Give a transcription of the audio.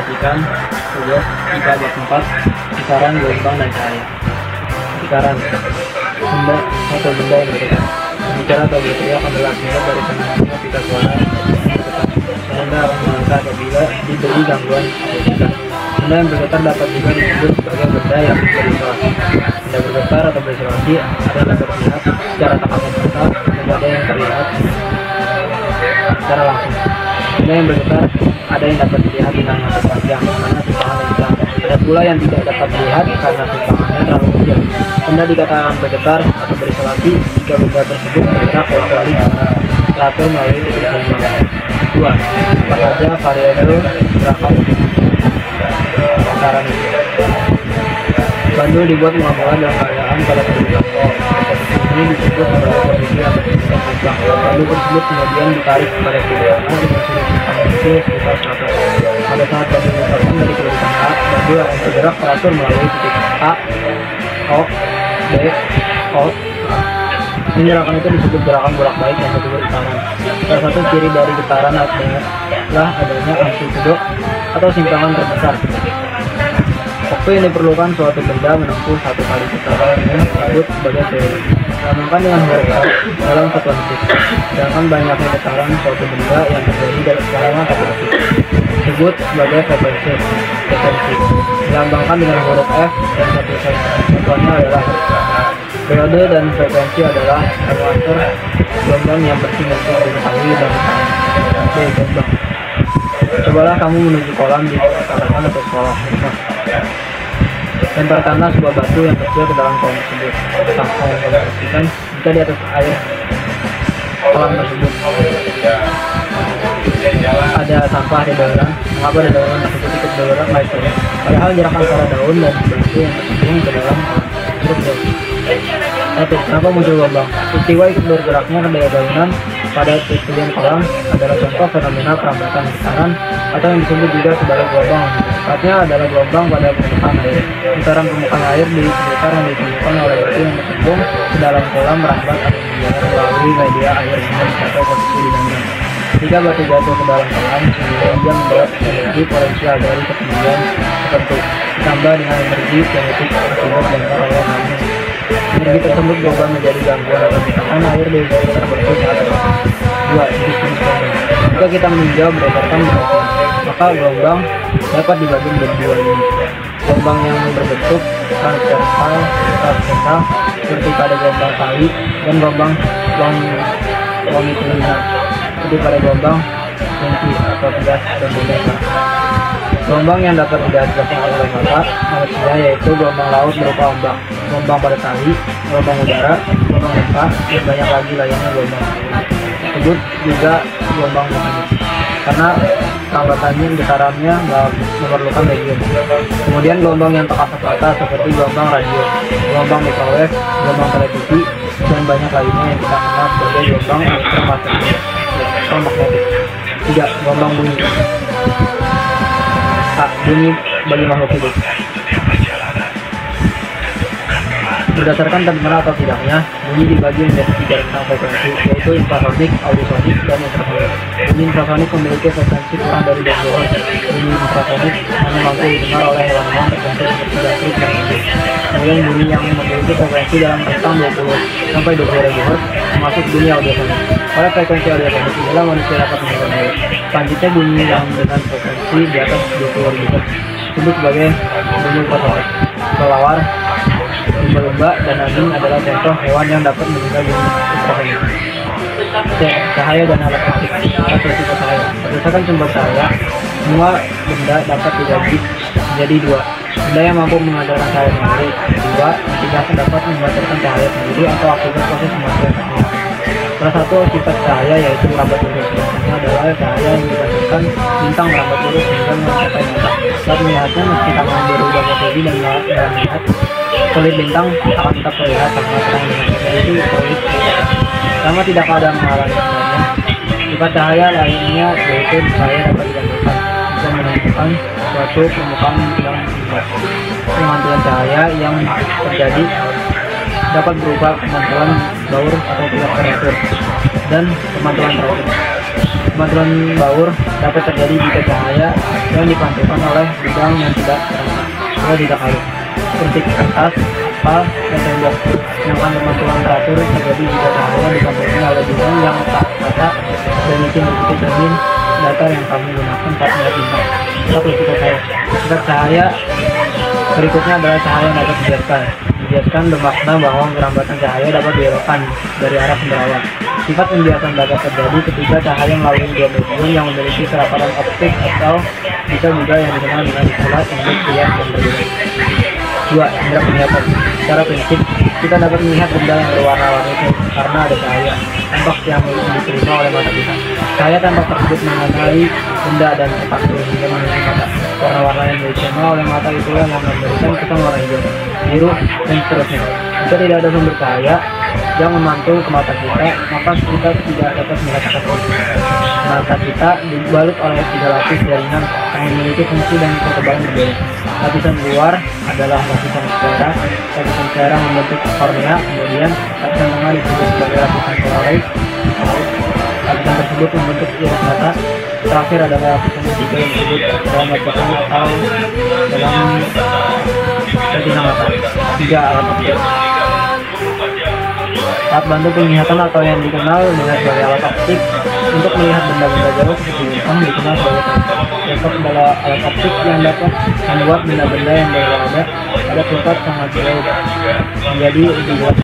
perhatikan tugas 3 bab 4 lingkaran, gelombang, dan cahaya. Lingkaran benda atau benda yang bergetar. Bicara atau berteriak adalah akibat dari penangannya pita suara sehingga akan mengangkat apabila diberi gangguan akustika. Benda yang bergetar dapat juga disebut sebagai benda yang berisolasi. Benda bergetar atau berisolasi adalah terlihat secara tak kasat mata dan ada yang terlihat secara langsung. Benda yang bergetar ada yang dapat dilihat dengan mata panjang karena simpangan yang hilang. Ada pula yang tidak dapat dilihat karena simpangannya terlalu kecil. Benda dikatakan bergetar atau berisolasi jika benda tersebut bergerak kecuali teratur melalui titik gelombang. 2. Apa saja variabel gerakan lingkaran itu? Bandul dibuat mula-mula dalam keadaan pada posisi posisi ini disebut sebagai posisi atau titik gelombang. Bandul tersebut kemudian ditarik kepada kiri kanan dengan sudut simpangan kecil sekitar 100. Pada saat bandul dilepaskan dari kedudukan A, bandul akan bergerak teratur melalui titik A, O, B, O. Ini gerakan itu disebut gerakan bolak-balik yang disebut getaran. Salah satu ciri dari getaran adalah adanya amplitudo atau simpangan terbesar. Waktu yang diperlukan suatu benda menempuh satu kali putaran ini disebut sebagai teori. Dilambangkan dengan huruf F dalam satuan detik. Sedangkan banyaknya getaran suatu benda yang terjadi selama satu detik disebut sebagai frekuensi. Dilambangkan dengan huruf F dan satu satuannya adalah periode, dan frekuensi adalah parameter gelombang yang penting untuk diketahui dan gelombang. Cobalah kamu menuju kolam di sekolahan atau sekolah rumah. Lemparkanlah sebuah batu yang kecil ke dalam kolam tersebut. Kamu pastikan jika di atas air kolam tersebut ada sampah di dalam, mengapa di dalam tersebut ikut bergerak naik turun? Padahal jarak antara daun dan batu yang terhubung ke dalam kolam tersebut. 1. Kenapa muncul gelombang? Peristiwa ikut bergeraknya kedaya-dayunan pada tujuan kolam adalah contoh fenomena perambatan getaran atau yang disebut juga sebagai gelombang. Tepatnya adalah gelombang pada permukaan air. Getaran permukaan air di sekitar yang ditemukan oleh batu yang terhubung ke dalam kolam merambat atau menjalar melalui media air hingga mencapai posisi di dalam. Jika batu jatuh ke dalam kolam, kemudian dia membawa energi potensial dari ketinggian tertentu, ditambah dengan energi kinetik akibat lempar oleh magnet. Energi tersebut berubah menjadi gangguan atau tekanan air di sekitar batu saat terjadi. 2. Jenis gelombang. Jika kita meninjau berdasarkan gelombang, maka gelombang dapat dibagi menjadi 2 unit. Gelombang yang berbentuk transversal seperti pada gelombang kali, dan gelombang longitudinal seperti pada gelombang senti atau tegas dan berdasar. Gelombang yang dapat dirasakan oleh mata manusia yaitu gelombang laut berupa ombak, gelombang pada tali, gelombang udara, gelombang gempa, dan banyak lagi lainnya gelombang. Disebut juga gelombang mekanik karena perambatannya getarannya memerlukan medium. Kemudian gelombang yang tak kasat mata seperti gelombang radio, gelombang microwave, gelombang televisi, dan banyak lainnya yang kita kenal sebagai gelombang elektromagnetik. 3. Gelombang bunyi. A. Bunyi bagi makhluk hidup. Berdasarkan terdengar atau tidaknya, bunyi dibagi menjadi 3 rentang frekuensi, yaitu infrasonik, audiosonik, dan ultrasonik. Bunyi infrasonik memiliki frekuensi kurang dari 20 Hz. Bunyi infrasonik hanya mampu didengar oleh hewan-hewan tertentu seperti jangkrik dan nyamuk. Kemudian bunyi yang memiliki frekuensi dalam rentang 20 sampai 20.000 Hz termasuk bunyi audiosonik. Pada frekuensi audiosonik inilah manusia dapat mendengar. Selanjutnya bunyi yang dengan frekuensi di atas 20.000 Hz disebut sebagai bunyi ultrasonik. Kelelawar, lumba-lumba, dan anjing adalah contoh hewan yang dapat mendengar bunyi ultrasonik. Cahaya dan alat optik atau tipe cahaya. Berdasarkan sumber cahaya, semua benda dapat dibagi menjadi 2. Benda yang mampu memancarkan cahaya sendiri, 2. yang tidak dapat memancarkan cahaya sendiri atau akibat proses pemakaian cahaya. Salah satu sifat cahaya yaitu merambat lurus. Contohnya adalah cahaya yang dipancarkan bintang merambat lurus hingga mencapai mata. Saat melihatnya, meski tangan berubah posisi dan melihat kulit bintang akan tetap terlihat karena terang dengan itu kulit. Selama tidak ada mengalami sebenarnya, sifat cahaya lainnya yaitu cahaya dapat digantungkan untuk menentukan suatu permukaan yang terlihat. Pemantulan cahaya yang terjadi dapat berupa pemantulan baur atau tidak teratur dan pemantulan teratur. Pemantauan baur dapat terjadi jika cahaya yang dipantulkan oleh bidang yang tidak halus, seperti kertas, aspal, dan tembok. Sedangkan pemantulan teratur terjadi jika cahaya dipantulkan oleh bidang yang tak rata dan izin mengikuti cermin datar yang kami gunakan saat melihat bintang. Sifat cahaya berikutnya adalah cahaya yang dapat dibiaskan bermakna bahwa perambatan cahaya dapat dielokkan dari arah sumber. Sifat pembiasan dapat terjadi ketika cahaya melalui dua medium yang memiliki kerapatan optik atau bisa juga yang dikenal dengan istilah induk bias dan berbeda. 2. Indera penglihatan. Secara prinsip, kita dapat melihat benda yang berwarna-warni karena ada cahaya tampak yang diterima oleh mata kita. Cahaya tampak tersebut mengenai benda dan cepat sehingga memiliki mata. Warna-warna yang diterima oleh mata itulah yang memberikan kesan warna hijau, biru, dan seterusnya. Jika tidak ada sumber cahaya yang memantul ke mata kita, maka kita tidak dapat melihat apapun. Mata kita dibalut oleh 3 lapis jaringan yang memiliki fungsi dan ketebalan berbeda. Lapisan luar adalah lapisan sclera membentuk kornea, kemudian lapisan tengah disebut sebagai lapisan choroid. Lapisan tersebut membentuk iris mata. Terakhir adalah lapisan ketiga yang disebut dalam lapisan atau dalam retina mata. 3. Alat optik. Alat bantu penglihatan atau yang dikenal dengan sebagai alat optik untuk melihat benda-benda jauh seperti bintang dikenal sebagai teleskop. Teleskop adalah alat optik yang dapat membuat benda-benda yang berada pada tempat sangat jauh menjadi lebih jelas.